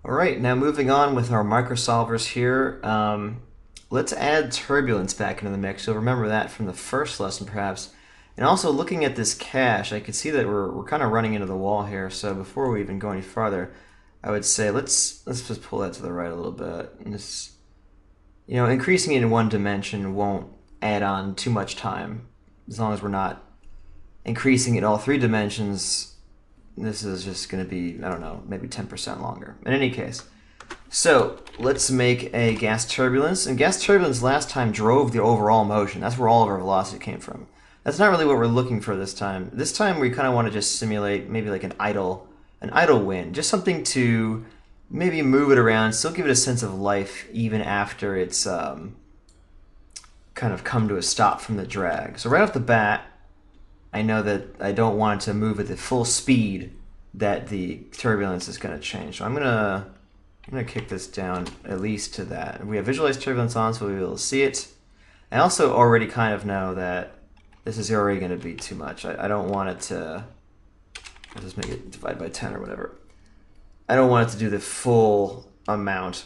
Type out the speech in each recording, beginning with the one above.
All right, now moving on with our microsolvers here. Let's add turbulence back into the mix. You'll remember that from the first lesson, perhaps. And also looking at this cache, I can see that we're kind of running into the wall here. So before we even go any farther, I would say let's just pull that to the right a little bit. And this, increasing it in one dimension won't add on too much time, as long as we're not increasing it in all three dimensions. This is just going to be, I don't know, maybe 10% longer. In any case, so let's make a gas turbulence. And gas turbulence last time drove the overall motion. That's where all of our velocity came from. That's not really what we're looking for this time. This time we kind of want to just simulate maybe like an idle wind. Just something to maybe move it around, still give it a sense of life even after it's kind of come to a stop from the drag. So right off the bat, I know that I don't want it to move at the full speed that the turbulence is going to change. So I'm gonna kick this down at least to that. We have visualize turbulence on, so we'll be able to see it. I also already kind of know that this is already going to be too much. I don't want it to, I'll just make it divide by 10 or whatever. I don't want it to do the full amount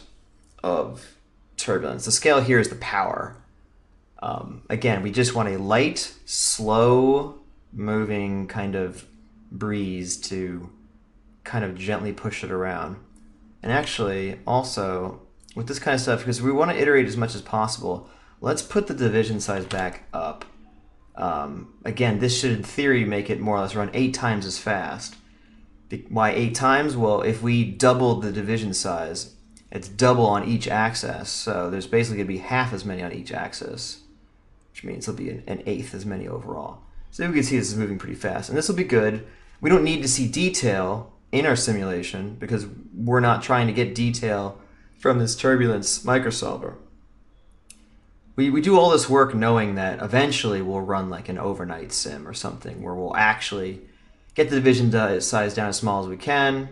of turbulence. The scale here is the power. Again, we just want a light, slow moving kind of breeze to kind of gently push it around. And actually, also, with this kind of stuff, because we want to iterate as much as possible, let's put the division size back up. Again, this should, in theory, make it more or less run 8 times as fast. Why 8 times? Well, if we doubled the division size, it's double on each axis, so there's basically going to be half as many on each axis, which means it'll be an eighth as many overall. So we can see this is moving pretty fast, and this will be good. We don't need to see detail in our simulation because we're not trying to get detail from this turbulence microsolver. We do all this work knowing that eventually we'll run like an overnight sim or something where we'll actually get the division size down as small as we can,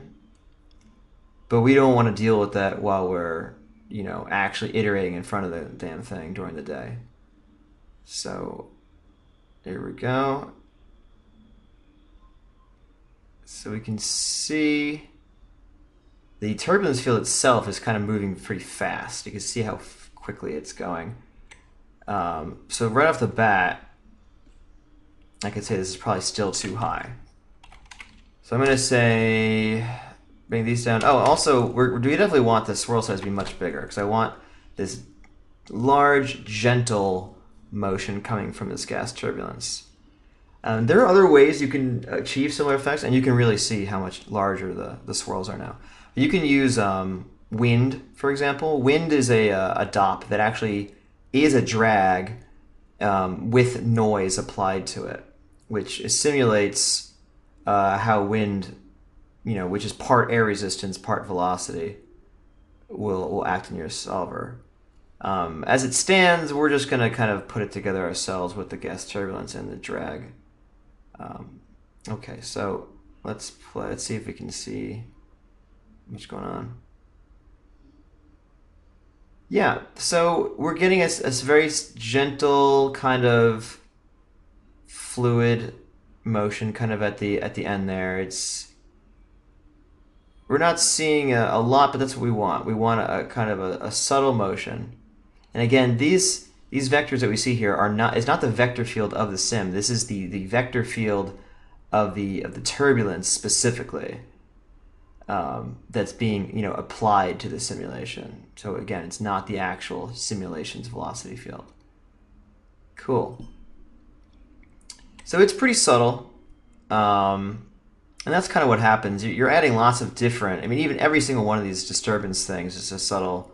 but we don't want to deal with that while we're, actually iterating in front of the damn thing during the day. So there we go. So we can see the turbulence field itself is kind of moving pretty fast. You can see how quickly it's going. So right off the bat, I could say this is probably still too high. So I'm going to say, bring these down. Oh, also, we definitely want the swirl size to be much bigger because I want this large, gentle motion coming from this gas turbulence. There are other ways you can achieve similar effects, and you can really see how much larger the swirls are now. You can use wind, for example. Wind is a DOP that actually is a drag with noise applied to it, which simulates how wind, which is part air resistance, part velocity, will act in your solver. As it stands, we're just going to kind of put it together ourselves with the gas turbulence and the drag. Okay, so let's see if we can see what's going on. Yeah, so we're getting a very gentle kind of fluid motion kind of at the end there. We're not seeing a lot, but that's what we want. We want a kind of a subtle motion. And again, these vectors that we see here is not the vector field of the sim. This is the vector field of the turbulence specifically that's being applied to the simulation. So again, it's not the actual simulation's velocity field. Cool. So it's pretty subtle, and that's kind of what happens. You're adding lots of different. I mean, even every single one of these disturbance things is a subtle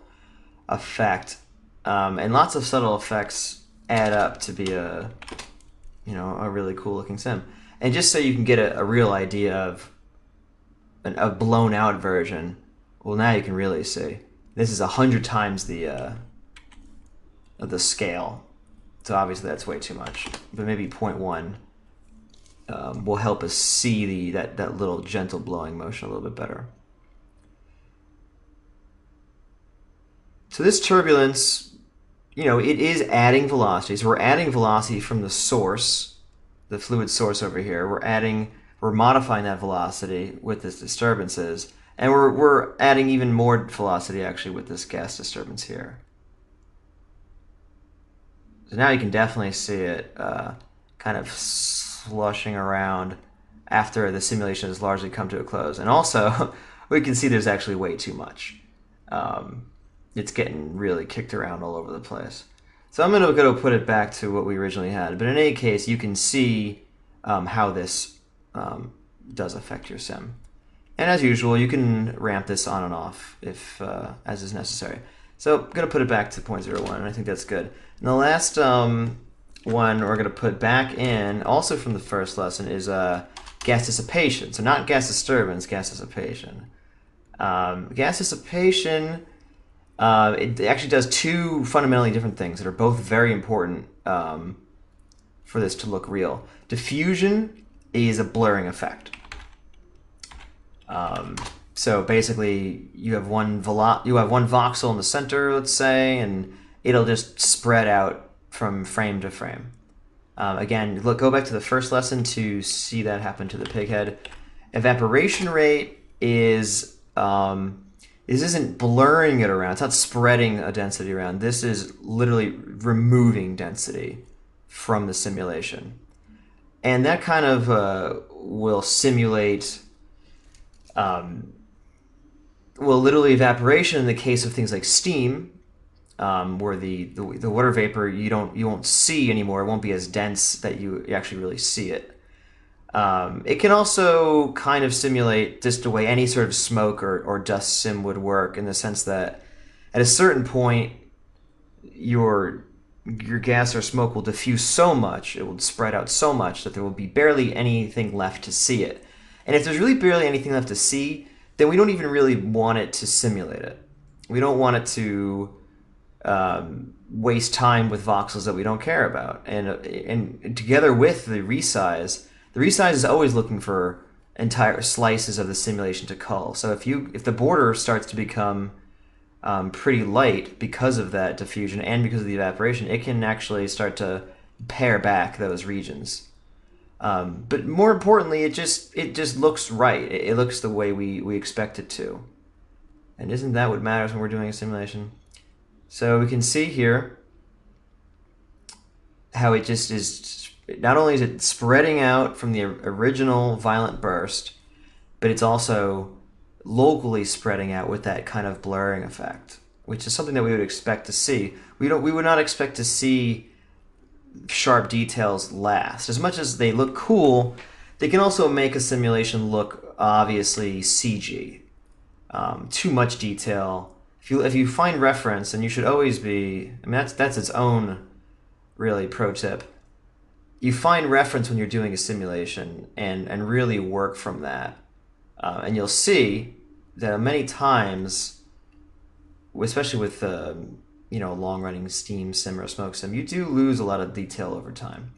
effect. And lots of subtle effects add up to be a really cool looking sim. And just so you can get a real idea of a blown out version, well, now you can really see. This is 100 times the scale. So obviously that's way too much. But maybe 0.1 will help us see that little gentle blowing motion a little bit better. So this turbulence, it is adding velocity. So we're adding velocity from the source, the fluid source over here. We're modifying that velocity with these disturbances. And we're adding even more velocity actually with this gas disturbance here. So now you can definitely see it kind of slushing around after the simulation has largely come to a close. And also, we can see there's actually way too much. Um, it's getting really kicked around all over the place. So I'm going to go put it back to what we originally had. But in any case, you can see how this does affect your sim. And as usual, you can ramp this on and off if as is necessary. So I'm going to put it back to 0.01, and I think that's good. And the last one we're going to put back in, also from the first lesson, is gas dissipation. So not gas disturbance, gas dissipation. Gas dissipation, it actually does two fundamentally different things that are both very important for this to look real. Diffusion is a blurring effect. So basically, you have one voxel in the center, let's say, and it'll just spread out from frame to frame. Again, go back to the first lesson to see that happen to the pig head. Evaporation rate is this isn't blurring it around. It's not spreading a density around. This is literally removing density from the simulation, and that kind of will simulate. Well, literally evaporation in the case of things like steam, where the water vapor you won't see anymore. It won't be as dense that you actually really see it. It can also kind of simulate just the way any sort of smoke or dust sim would work, in the sense that at a certain point your gas or smoke will diffuse so much, it will spread out so much that there will be barely anything left to see it. And if there's really barely anything left to see, then we don't even really want it to simulate it. We don't want it to waste time with voxels that we don't care about. And together with the resize is always looking for entire slices of the simulation to cull. So if the border starts to become pretty light because of that diffusion and because of the evaporation, it can actually start to pare back those regions. But more importantly, it just looks right. It looks the way we expect it to. And isn't that what matters when we're doing a simulation? So we can see here how it just is, not only is it spreading out from the original violent burst, but it's also locally spreading out with that kind of blurring effect, which is something that we would expect to see. We would not expect to see sharp details last. As much as they look cool, they can also make a simulation look obviously CG. Too much detail. If you find reference, and you should always be, I mean that's its own really pro tip. You find reference when you're doing a simulation and really work from that. And you'll see that many times, especially with long-running steam sim or smoke sim, you do lose a lot of detail over time.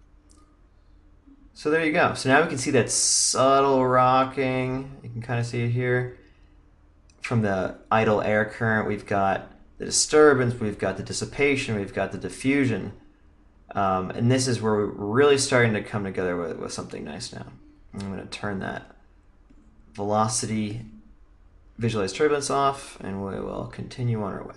So there you go. So now we can see that subtle rocking. You can kind of see it here. From the idle air current, we've got the disturbance, we've got the dissipation, we've got the diffusion. And this is where we're really starting to come together with something nice now. I'm going to turn that velocity visualize turbulence off, and we will continue on our way.